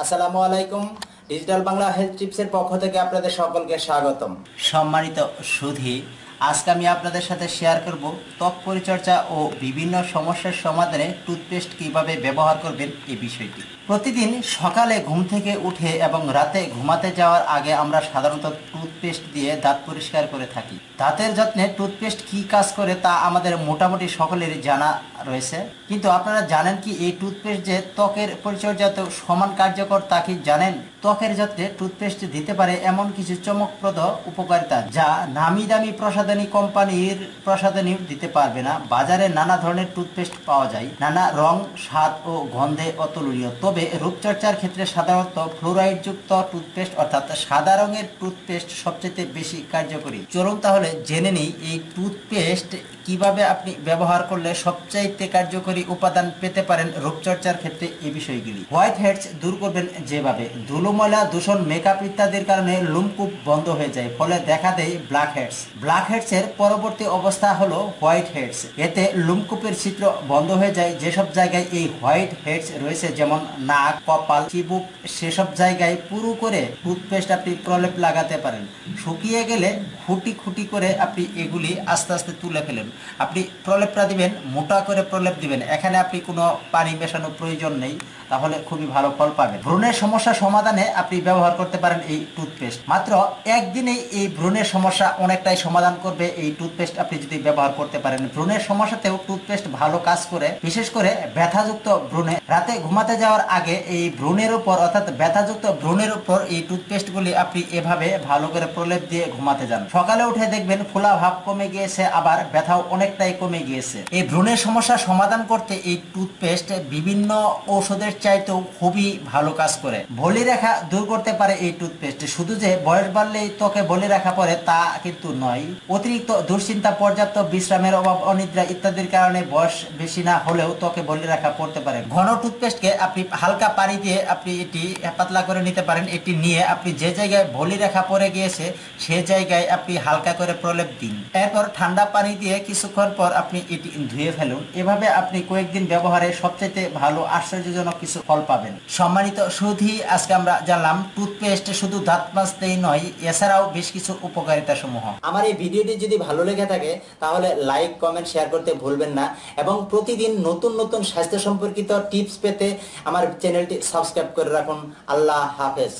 আসসালামু আলাইকুম। Digital Bangla health টিপসের পক্ষ থেকে আপনাদের সকলকে স্বাগতম। সম্মানিত সুধী, আজকে আমি আপনাদের সাথে শেয়ার করব ত্বক পরিচর্যা ও বিভিন্ন সমস্যার সমাধানে টুথপেস্ট কিভাবে ব্যবহার করবেন এই বিষয়টি। প্রতিদিন সকালে ঘুম থেকে উঠে এবং রাতে ঘুমাতে যাওয়ার আগে আমরা সাধারণত টুথপেস্ট দিয়ে দাঁত পরিষ্কার করে থাকি। দাঁতের যত্নে টুথপেস্ট কি কাজ করে তা আমাদের মোটামুটি সকলেরই জানা রয়েছে, কিন্তু আপনারা জানেন কি এই টুথপেস্ট যে ত্বকের পরিচর্যাতে সমান কার্যকর তা কি জানেন? ত্বকের যত্নে টুথপেস্ট দিতে পারে এমন কিছু চমকপ্রদ উপকারিতা যা নামি দামি প্রসাধনী কোম্পানির প্রসাধনী দিতে পারবে না। বাজারে নানা ধরনের টুথপেস্ট পাওয়া যায়, নানা রং, স্বাদ ও গন্ধে অতুলনীয়। তবে রূপচর্চার ক্ষেত্রে সাধারণত ফ্লোরাইড যুক্ত টুথপেস্ট অর্থাৎ সাদা রঙের টুথপেস্ট সবচেয়ে বেশি কার্যকরী। চলুন তাহলে জেনে নিই এই টুথপেস্ট কিভাবে আপনি ব্যবহার করলে সবচাইতে কার্যকরী উপাদান পেতে পারেন রূপচর্চার ক্ষেত্রে। এই বিষয়গুলি হোয়াইট হেডস দূর করবেন যেভাবে ধুলো, ময়লা, দূষণ, মেকআপ ইত্যাদির কারণে লোমকূপ বন্ধ হয়ে যায়, ফলে দেখা দেয় ব্ল্যাক হেডস। ব্ল্যাক হেডস এর পরবর্তী অবস্থা হলো হোয়াইট হেডস। এতে লোমকূপের ছিদ্র বন্ধ হয়ে যায়। যেসব জায়গায় এই হোয়াইট হেডস রয়েছে যেমন নাক, কপাল, চিবুক, সেসব জায়গায় পুরো করে টুথপেস্ট আপনি প্রলেপ লাগাতে পারেন। শুকিয়ে গেলে খুঁটি খুঁটি করে আপনি এগুলি আস্তে আস্তে তুলে ফেলেন। আপনি প্রলেপটা দিবেন, মোটা করে প্রলেপ দিবেন, এখানে আপনি কোনো পানি মেশানোর প্রয়োজন নেই, তাহলে খুবই ভালো ফল পাবেন। ব্রণের সমস্যা সমাধানে আপনি ব্যবহার করতে পারেন এই টুথপেস্ট। মাত্র একদিনেই এই ব্রণের সমস্যা অনেকটাই সমাধান করবে এই টুথপেস্ট আপনি যদি ব্যবহার করতে পারেন। ব্রণের সমস্যাতেও টুথপেস্ট ভালো কাজ করে, বিশেষ করে ব্যথাযুক্ত ব্রণে। রাতে ঘুমাতে যাওয়ার আগে এই ব্রণের উপর অর্থাৎ ব্যথাযুক্ত ব্রণের উপর এই টুথপেস্টগুলি আপনি এভাবে ভালো করে প্রলেপ দিয়ে ঘুমাতে যান। সকালে উঠে দেখবেন ফোলা ভাব কমে গিয়েছে, আবার ব্যথাও অনেকটাই কমে গিয়েছে। এই ব্রণের সমস্যা সমাধান করতে এই টুথপেস্ট বিভিন্ন ঔষধের চাইতেও খুবই ভালো কাজ করে। বলিরেখা দূর করতে পারে এই টুথপেস্ট। শুধু যে বয়স বাড়লেই ত্বকে বলিরেখা পড়ে তা কিন্তু নয়। অতিরিক্ত দুশ্চিন্তা, পর্যাপ্ত বিশ্রামের অভাব, অনিদ্রা ইত্যাদির কারণে বয়স বেশি না হলেও ত্বকে বলিরেখা পড়তে পারে। ঘন টুথপেস্টকে আপনি হালকা পানি দিয়ে আপনি এটি পাতলা করে নিতে পারেন। এটি নিয়ে আপনি যে জায়গায় বলিরেখা পড়ে গিয়েছে সে জায়গায় আপনি হালকা করে প্রলেপ দিন। এরপর ঠান্ডা পানি দিয়ে কিছুক্ষণ পর আপনি এটি ধুয়ে ফেলুন। এভাবে আপনি কয়েকদিন ব্যবহারে সবচেয়ে ভালো আশ্চর্যজনক কিছু ফল পাবেন। সম্মানিত সুধী, আজকে আমরা জানলাম টুথপেস্ট শুধু দাঁত মাজতেই নয়, এছাড়াও বেশ কিছু উপকারিতা সমূহ। আমার এই ভিডিওটি যদি ভালো লেগে থাকে তাহলে লাইক, কমেন্ট, শেয়ার করতে ভুলবেন না এবং প্রতিদিন নতুন নতুন স্বাস্থ্য সম্পর্কিত টিপস পেতে আমার চ্যানেলটি সাবস্ক্রাইব করে রাখুন। আল্লাহ হাফেজ।